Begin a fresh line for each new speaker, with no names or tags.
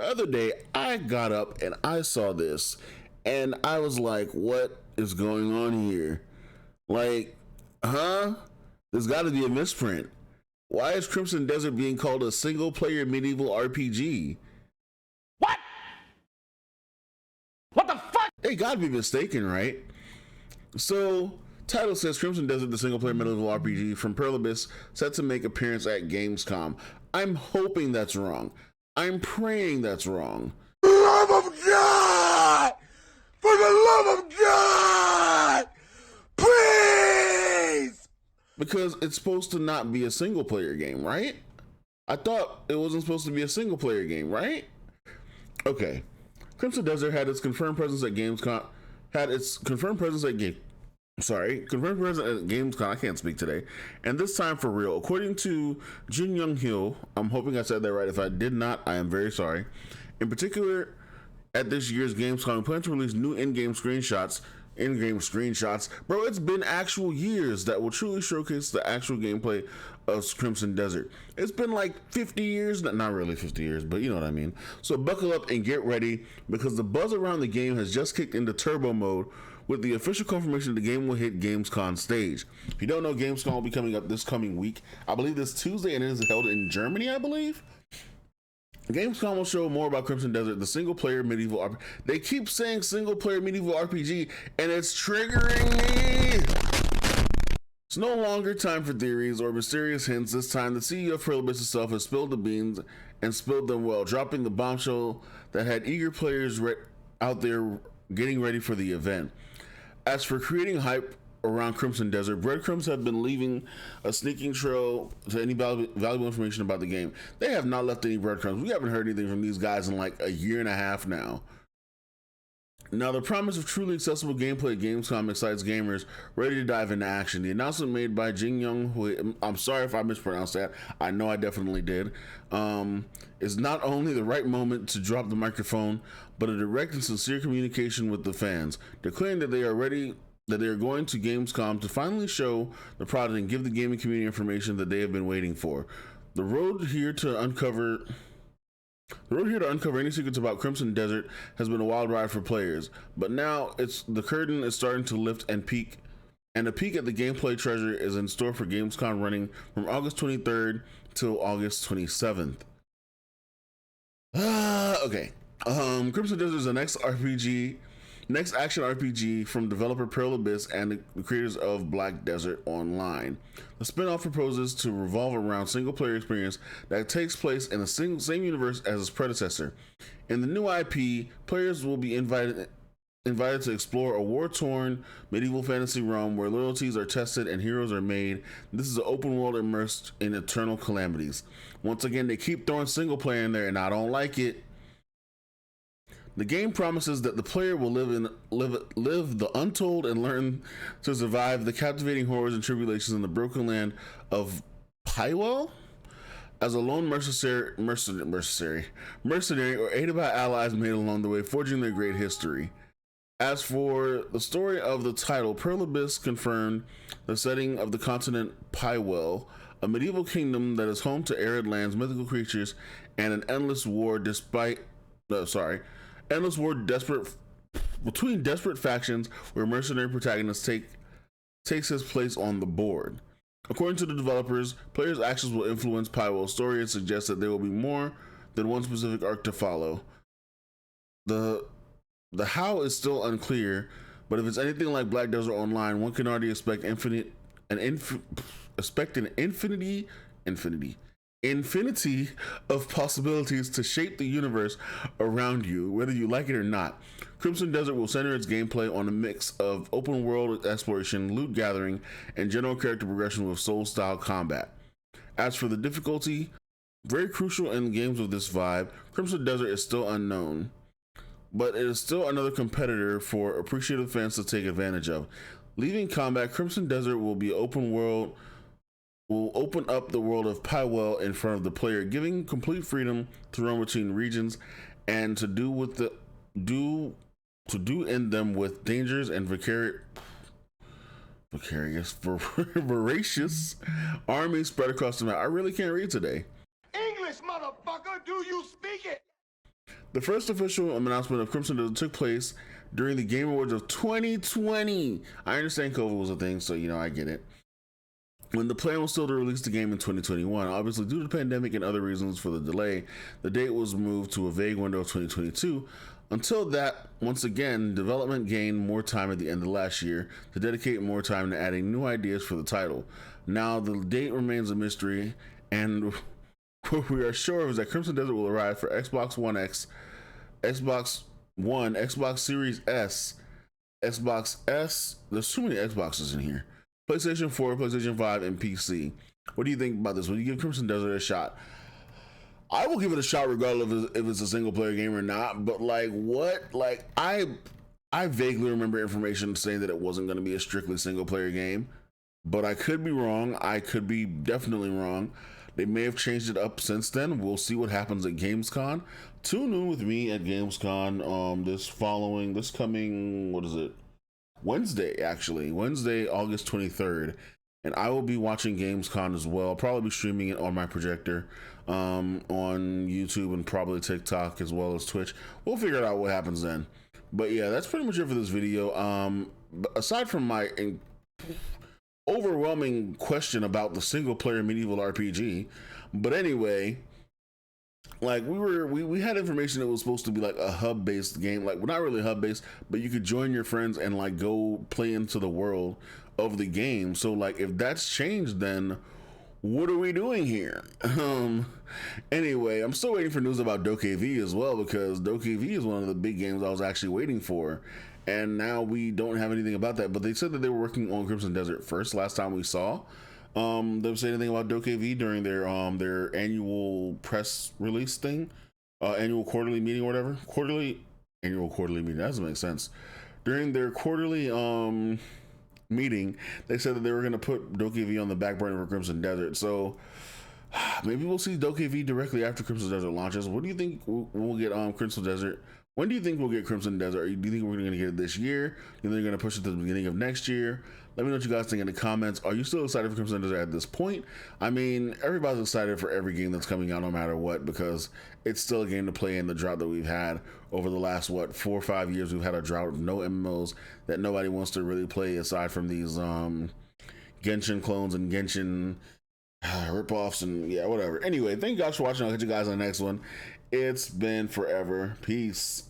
other day, I got up and I saw this, and I was like, what is going on here? Like, huh? There's got to be a misprint. Why is Crimson Desert being called a single player medieval RPG?
What? What the fuck?
They gotta be mistaken, right? So, title says Crimson Desert, the single player medieval RPG from Pearl Abyss, set to make appearance at Gamescom. I'm hoping that's wrong. I'm praying that's wrong.
For the love of God! For the love of God! Please!
Because it's supposed to not be a single player game, right? I thought it wasn't supposed to be a single player game, right? Okay. Crimson Desert had its confirmed presence at Gamescom. Confirmed presence at Gamescom. I can't speak today. And this time for real. According to Jin Young Hill, I'm hoping I said that right. If I did not, I am very sorry. In particular, at this year's Gamescom, we plan to release new in-game screenshots. Bro, it's been actual years that will truly showcase the actual gameplay of Crimson Desert. It's been like 50 years, not really 50 years, but you know what I mean. So buckle up and get ready, because the buzz around the game has just kicked into turbo mode with the official confirmation the game will hit Gamescom stage. If you don't know, Gamescom will be coming up this coming week. I believe this Tuesday, and it is held in Germany, I believe. Gamescom will show more about Crimson Desert, the single-player medieval RPG. They keep saying single-player medieval RPG, and it's triggering me. It's no longer time for theories or mysterious hints. This time, the CEO of Pearl Abyss itself has spilled the beans and spilled them well, dropping the bombshell that had eager players out there getting ready for the event. As for creating hype around Crimson Desert, breadcrumbs have been leaving a sneaking trail to any valuable information about the game. They have not left any breadcrumbs. We haven't heard anything from these guys in like a year and a half now. Now, the promise of truly accessible gameplay at Gamescom excites gamers ready to dive into action. The announcement made by Jin Young, who, I'm sorry if I mispronounced that, I know I definitely did, is not only the right moment to drop the microphone, but a direct and sincere communication with the fans, declaring that they are going to Gamescom to finally show the product and give the gaming community information that they have been waiting for. The road here to uncover any secrets about Crimson Desert has been a wild ride for players, but now the curtain is starting to lift and a peek at the gameplay treasure is in store for Gamescom, running from August 23rd till August 27th. Okay. Crimson Desert is the next action RPG from developer Pearl Abyss and the creators of Black Desert Online. The spin-off proposes to revolve around single-player experience that takes place in the same universe as its predecessor. In the new IP, players will be invited to explore a war-torn medieval fantasy realm where loyalties are tested and heroes are made. This is an open world immersed in eternal calamities. Once again, they keep throwing single-player in there, and I don't like it. The game promises that the player will live the untold and learn to survive the captivating horrors and tribulations in the broken land of Pywell as a lone mercenary or aided by allies made along the way, forging their great history. As for the story of the title, Pearl Abyss confirmed the setting of the continent Pywell, a medieval kingdom that is home to arid lands, mythical creatures, and an endless war between desperate factions where mercenary protagonists takes his place on the board. According to the developers, players' actions will influence Pywell's story and suggest that there will be more than one specific arc to follow. The how is still unclear, but if it's anything like Black Desert Online, one can already expect an infinity of possibilities to shape the universe around you, whether you like it or not. Crimson Desert will center its gameplay on a mix of open world exploration, loot gathering, and general character progression with soul-style combat. As for the difficulty, very crucial in games of this vibe, Crimson Desert is still unknown, but it is still another competitor for appreciative fans to take advantage of. Leaving combat, Crimson Desert will open up the world of Pywell in front of the player, giving complete freedom to roam between regions and to do in them with dangers and voracious armies spread across the map. I really can't read today.
English, motherfucker, do you speak it?
The first official announcement of Crimson Desert took place during the Game Awards of 2020. I understand COVID was a thing, so I get it. When the plan was still to release the game in 2021, obviously due to the pandemic and other reasons for the delay, the date was moved to a vague window of 2022. Until that, once again, development gained more time at the end of last year to dedicate more time to adding new ideas for the title. Now the date remains a mystery, and what we are sure of is that Crimson Desert will arrive for Xbox One X, Xbox One, Xbox Series S, Xbox S. There's too many Xboxes in here. PlayStation 4, PlayStation 5, and PC. What do you think about this? Will you give Crimson Desert a shot? I will give it a shot regardless if it's a single player game or not, but I vaguely remember information saying that it wasn't going to be a strictly single player game, but I could be wrong. I could be definitely wrong. They may have changed it up since then. We'll see what happens at Gamescom. Tune in with me at Gamescom this coming, what is it? Wednesday, August 23rd, and I will be watching Gamescom as well. I'll probably be streaming it on my projector on YouTube and probably TikTok as well as Twitch. We'll figure out what happens then. But yeah, that's pretty much it for this video. Aside from my overwhelming question about the single player medieval RPG, but anyway, like we had information that was supposed to be like a hub based game, like, well, not really hub based, but you could join your friends and like go play into the world of the game. So like if that's changed, then what are we doing here? Anyway, I'm still waiting for news about DokeV as well, because DokeV is one of the big games I was actually waiting for, and now we don't have anything about that. But they said that they were working on Crimson Desert first last time we saw. They didn't say anything about DokeV during their annual press release thing, annual quarterly meeting or whatever. Annual quarterly meeting, that doesn't make sense. During their quarterly meeting, they said that they were going to put DokeV on the back burner for Crimson Desert. So maybe we'll see DokeV directly after Crimson Desert launches. What do you think we'll get Crimson Desert? When do you think we'll get Crimson Desert? Do you think we're going to get it this year? Do you think they're going to push it to the beginning of next year? Let me know what you guys think in the comments. Are you still excited for Crimson Desert at this point? I mean, everybody's excited for every game that's coming out no matter what, because it's still a game to play in the drought that we've had over the last, 4 or 5 years. We've had a drought of no MMOs that nobody wants to really play aside from these Genshin clones and Genshin ripoffs and yeah, whatever. Anyway, thank you guys for watching. I'll catch you guys on the next one. It's been forever. Peace.